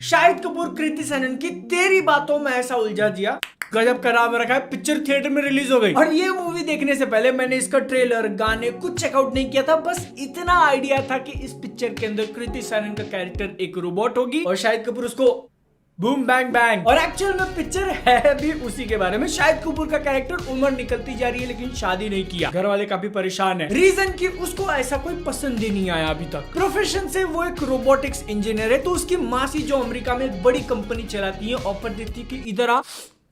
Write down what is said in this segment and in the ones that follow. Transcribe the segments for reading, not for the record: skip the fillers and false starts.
शाहिद कपूर कृति सेनन की तेरी बातों में ऐसा उलझा दिया गजब का नाम रखा है। पिक्चर थिएटर में रिलीज हो गई और ये मूवी देखने से पहले मैंने इसका ट्रेलर गाने कुछ चेकआउट नहीं किया था। बस इतना आइडिया था कि इस पिक्चर के अंदर कृति सेनन का कैरेक्टर एक रोबोट होगी और शाहिद कपूर उसको बूम बैंग बैंग। और एक्चुअल में पिक्चर है भी उसी के बारे में। शाहिद कपूर का कैरेक्टर उम्र निकलती जा रही है लेकिन शादी नहीं किया। घर वाले काफी परेशान है। रीजन कि उसको ऐसा कोई पसंद ही नहीं आया अभी तक। प्रोफेशन से वो एक रोबोटिक्स इंजीनियर है तो उसकी मासी जो अमेरिका में एक बड़ी कंपनी चलाती है ऑफर देती है कि इधर आ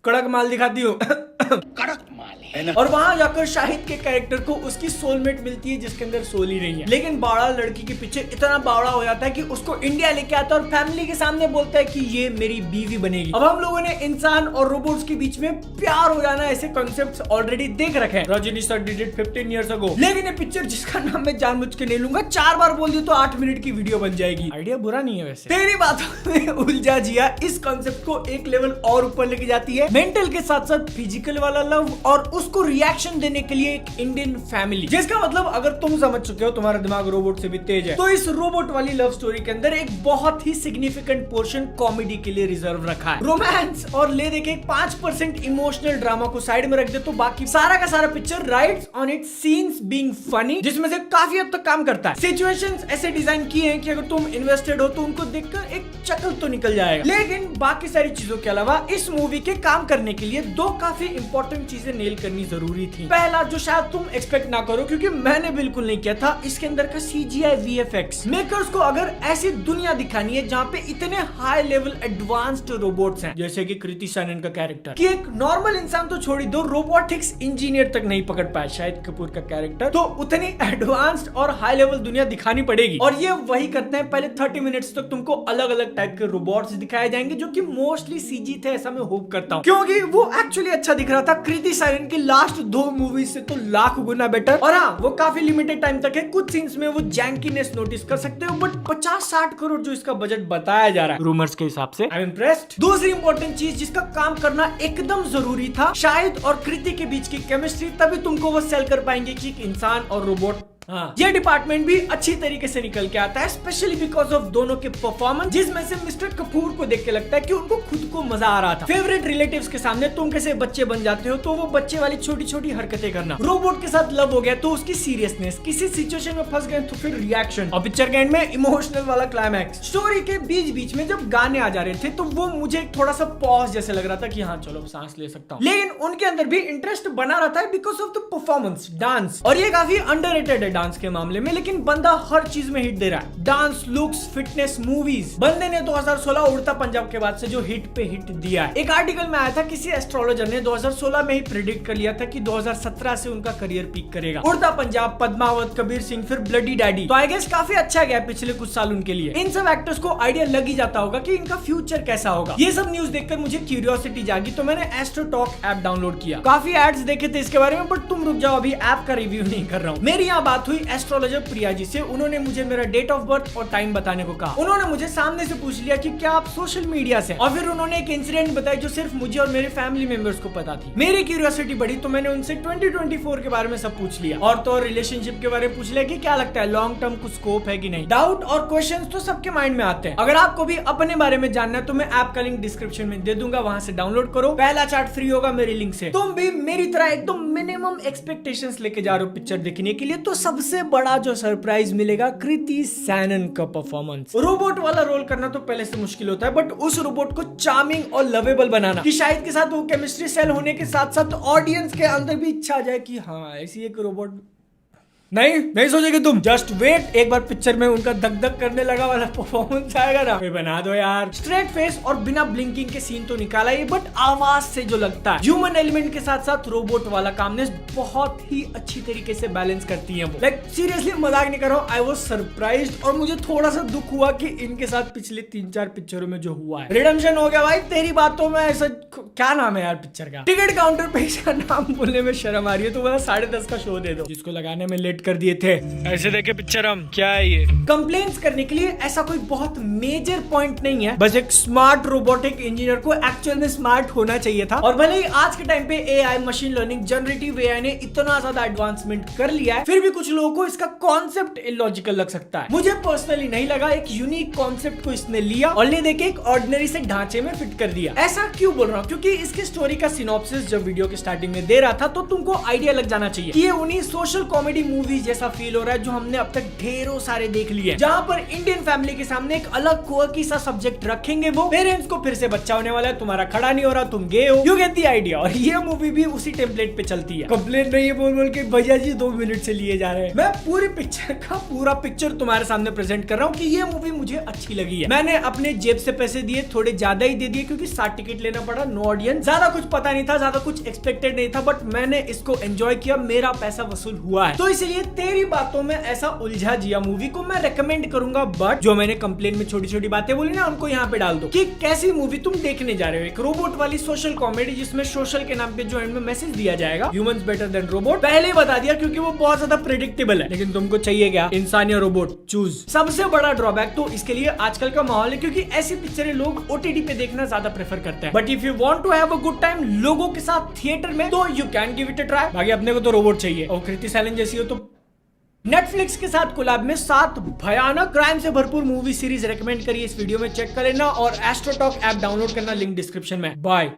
कड़क माल दिखाती हो कड़क माल है और वहां जाकर शाहिद के कैरेक्टर को उसकी सोलमेट मिलती है जिसके अंदर सोल ही नहीं है। लेकिन बावड़ा लड़की के पीछे इतना बावड़ा हो जाता है कि उसको इंडिया लेके आता है और फैमिली के सामने बोलता है कि ये मेरी बीवी बनेगी। अब हम लोगों ने इंसान और रोबोट्स के बीच में प्यार हो जाना ऐसे कॉन्सेप्ट्स ऑलरेडी देख रखे हैं। Rajni sir did it 15 years ago. लेकिन ये पिक्चर जिसका नाम मैं जानबूझ के नहीं लूंगा 4 बार बोल दी तो 8 मिनट की वीडियो बन जाएगी। आइडिया बुरा नहीं है वैसे। तेरी बातों में उलझा जिया इस कॉन्सेप्ट को एक लेवल और ऊपर लेके जाती है। मेंटल के साथ साथ फिजिकल वाला लव और उसको रिएक्शन देने के लिए एक इंडियन फैमिली, जिसका मतलब अगर तुम समझ चुके हो तुम्हारा दिमाग रोबोट से भी तेज है तो इस रोबोट वाली लव स्टोरी के अंदर एक बहुत ही सिग्निफिकेंट पोर्शन कॉमेडी के लिए रिजर्व रखा है। रोमांस और ले देके 5% इमोशनल ड्रामा को साइड में रख दे तो बाकी सारा का सारा picture rides on it's scenes being funny, जिसमें से काफी हद तक काम करता है। सिचुएशंस ऐसे डिजाइन किए हैं कि अगर तुम इन्वेस्टेड हो तो उनको देखकर एक चकल तो निकल जाएगा। लेकिन बाकी सारी चीजों के अलावा इस मूवी के काम करने के लिए दो काफी इंपॉर्टेंट चीजें नेल करनी जरूरी थी। पहला जो शायद तुम एक्सपेक्ट ना करो क्योंकि मैंने बिल्कुल नहीं किया था, इसके अंदर का CGI VFX। मेकर्स को अगर ऐसी दुनिया दिखानी है जहाँ पे इतने हाई लेवल एडवांस्ड रोबोट्स हैं जैसे कि कृति सेनन का कैरेक्टर कि एक नॉर्मल इंसान तो छोड़ ही दो रोबोटिक्स इंजीनियर तक नहीं पकड़ पाया शाहिद कपूर का कैरेक्टर, तो उतनी एडवांस्ड और हाई लेवल दुनिया दिखानी पड़ेगी। और ये वही करते हैं। पहले 30 मिनट्स तक तुमको अलग अलग टाइप के रोबोट्स दिखाए जाएंगे जो कि मोस्टली CG थे, ऐसा मैं होप करता हूँ क्योंकि वो एक्चुअली अच्छा दिख रहा था। कृति सेनन की लास्ट 2 मूवीज से तो लाख गुना बेटर। और हाँ, वो काफी लिमिटेड टाइम तक है। कुछ सीन्स में वो जैंकीनेस नोटिस कर सकते हो बट 50-60 करोड़ जो इसका बजट बताया जा रहा है रूमर्स के हिसाब से, आई एम इम्प्रेस्ड। दूसरी इंपॉर्टेंट चीज जिसका काम करना एकदम जरूरी था, शाहिद और कृति के बीच की केमिस्ट्री, तभी तुमको वो सेल कर पाएंगे कि एक इंसान और रोबोट। हाँ, ये डिपार्टमेंट भी अच्छी तरीके से निकल के आता है स्पेशली बिकॉज ऑफ दोनों के परफॉर्मेंस, जिसमें से मिस्टर कपूर को देख के लगता है कि उनको खुद को मजा आ रहा था। फेवरेट रिलेटिव्स के सामने तुम कैसे बच्चे बन जाते हो तो वो बच्चे वाली छोटी छोटी हरकतें करना, रोबोट के साथ लव हो गया तो उसकी सीरियसनेस, किसी सिचुएशन में फंस गए तो फिर रिएक्शन, और पिक्चर के एंड में इमोशनल वाला क्लाइमैक्स। स्टोरी के बीच बीच में जब गाने आ जा रहे थे तो वो मुझे थोड़ा सा पॉज जैसे लग रहा था कि हाँ चलो सांस ले सकता हूँ, लेकिन उनके अंदर भी इंटरेस्ट बना रहता है because of the performance, dance. और ये काफी अंडररेटेड है डांस के मामले में, लेकिन बंदा हर चीज में हिट दे रहा है। Dance, looks, fitness, movies. बंदे ने 2016 उड़ता पंजाब के बाद से जो हिट पे हिट दिया है। एक आर्टिकल में आया था किसी एस्ट्रोलॉजर ने 2016 में ही प्रेडिक्ट कर लिया था कि 2017 से उनका करियर पीक करेगा। उड़ता पंजाब, पद्मावत, कबीर सिंह, फिर ब्लडी डैडी, तो आई गेस काफी अच्छा गया पिछले कुछ साल उनके लिए। इन सब एक्टर्स को आइडिया लग ही जाता होगा कि इनका फ्यूचर कैसा होगा। ये सब न्यूज देखकर मुझे क्यूरियोसिटी जागी तो मैंने एस्ट्रो टॉक ऐप डाउनलोड किया। काफी एड्स देखे थे इसके बारे में बट तुम रुक जाओ, अभी ऐप का रिव्यू नहीं कर रहा हूँ। मेरी यहाँ बात हुई एस्ट्रोलॉजर प्रिया जी से। उन्होंने मुझे मेरा डेट ऑफ बर्थ और टाइम बताने को कहा। उन्होंने मुझे सामने से पूछ लिया कि क्या आप सोशल मीडिया से, और फिर उन्होंने एक इंसिडेंट बताया जो सिर्फ मुझे और मेरे फैमिली मेंबर्स को पता थी। मेरी क्यूरियोसिटी बढ़ी तो मैंने उनसे 2024 के बारे में सब पूछ लिया और तो रिलेशनशिप के बारे में पूछ लिया कि क्या लगता है लॉन्ग टर्म कुछ स्कोप है कि नहीं। डाउट और क्वेश्चंस तो सबके माइंड में आते हैं। अगर आपको भी अपने बारे में जानना है तो मैं ऐप का लिंक डिस्क्रिप्शन में दे दूंगा, वहां से डाउनलोड करो। पहला चार्ट फ्री होगा मेरे लिंक से। तुम भी मेरी तरह एकदम मिनिमम एक्सपेक्टेशंस लेके जा रहे हो पिक्चर देखने के लिए तो सबसे बड़ा जो सरप्राइज मिलेगा कृति सेनन का परफॉर्मेंस। रोबोट वाला रोल करना तो पहले से मुश्किल होता है बट उस रोबोट को चार्मिंग और लवेबल बनाना कि शाहिद के साथ वो केमिस्ट्री सेल होने के साथ साथ ऑडियंस के अंदर भी इच्छा आ जाए कि हाँ ऐसी एक रोबोट नहीं सोचेगे तुम। जस्ट वेट, एक बार पिक्चर में उनका धक धक करने लगा वाला परफॉर्मेंस आएगा ना, बना दो यार। स्ट्रेट फेस और बिना ब्लिंकिंग के सीन तो निकाला ही बट आवाज से जो लगता है ह्यूमन एलिमेंट के साथ साथ रोबोट वाला कामनेस बहुत ही अच्छी तरीके से बैलेंस करती है वो। लाइक सीरियसली मजाक नहीं कर रहा हूँ, आई वाज सरप्राइज्ड और मुझे थोड़ा सा दुख हुआ कि इनके साथ पिछले 3-4 पिक्चरों में जो हुआ है रिडेम्पशन हो गया भाई। तेरी बातों में ऐसा क्या नाम है यार पिक्चर का, टिकट काउंटर पे इसका नाम बोलने में शर्म आ रही है तो 10:30 का शो दे दो जिसको लगाने में लेट कर दिए थे। ऐसे देखे पिक्चर हम, क्या है ये? कंप्लेंट्स करने के लिए ऐसा कोई बहुत मेजर पॉइंट नहीं है, बस एक स्मार्ट रोबोटिक इंजीनियर को एक्चुअल में स्मार्ट होना चाहिए था। और भले ही आज के टाइम पे AI, machine learning, generative AI ने इतना ज्यादा एडवांसमेंट कर लिया है, फिर भी कुछ लोगों को इसका कॉन्सेप्ट इलॉजिकल लग सकता है। मुझे पर्सनली नहीं लगा। एक यूनिक कॉन्सेप्ट को इसने लिया और ले देके एक ऑर्डिनरी से ढांचे में फिट कर दिया। ऐसा क्यों बोल रहा हूँ? क्योंकि इसकी स्टोरी का सिनॉप्सिस जब वीडियो के स्टार्टिंग में दे रहा था तो तुमको आइडिया लग जाना चाहिए कि ये उन्हीं सोशल कॉमेडी मूवी जैसा फील हो रहा है जो हमने अब तक ढेरों सारे देख लिए, जहाँ पर इंडियन फैमिली के सामने एक अलग क्वर्की सा सब्जेक्ट रखेंगे, वो पेरेंट्स को फिर से बच्चा होने वाला है, तुम्हारा खड़ा नहीं हो रहा, तुम गे हो, यू गेट द आइडिया। और ये मूवी भी उसी टेम्पलेट पे चलती है। कंप्लेंट नहीं है बोल के भैया जी 2 मिनट से लिए जा रहे हैं। मैं पूरी पिक्चर का पूरा पिक्चर तुम्हारे सामने प्रेजेंट कर रहा हूँ कि ये मूवी मुझे अच्छी लगी है। मैंने अपने जेब से पैसे दिए, थोड़े ज्यादा ही दे दिए क्योंकि 60 टिकट लेना पड़ा, नो ऑडियंस, ज्यादा कुछ पता नहीं था, ज्यादा कुछ एक्सपेक्टेड नहीं था, बट मैंने इसको एंजॉय किया, मेरा पैसा वसूल हुआ है। तो इसलिए तेरी बातों में ऐसा उलझा जिया मूवी को मैं रेकमेंड करूंगा, बट जो मैंने कंप्लेन में छोटी छोटी बातें बोली ना उनको यहाँ पे डाल दो कि कैसी मूवी तुम देखने जा रहे हो। एक रोबोट वाली सोशल कॉमेडी जिसमें सोशल के नाम पे जो एंड में मैसेज दिया जाएगा, ह्यूमंस बेटर देन रोबोट, पहले ही बता दिया क्योंकि वो बहुत ज्यादा प्रेडिक्टेबल है। लेकिन तुमको चाहिए क्या? इंसान या रोबोट? चूज। सबसे बड़ा ड्रॉबैक तो इसके लिए आजकल का माहौल है, क्योंकि ऐसी पिक्चरें लोग ओटीटी पे देखना ज्यादा प्रेफर करते हैं। But if you want to have a good time लोगों के साथ थिएटर में, तो you can give it a try. बाकी अपने को तो रोबोट चाहिए, और कृति सैलन जैसी हो तो। नेटफ्लिक्स के साथ कोलैब में 7 भयानक क्राइम से भरपूर मूवी सीरीज रेकमेंड करिए, इस वीडियो में चेक कर लेना, और एस्ट्रोटॉक ऐप डाउनलोड करना, लिंक डिस्क्रिप्शन में। बाय।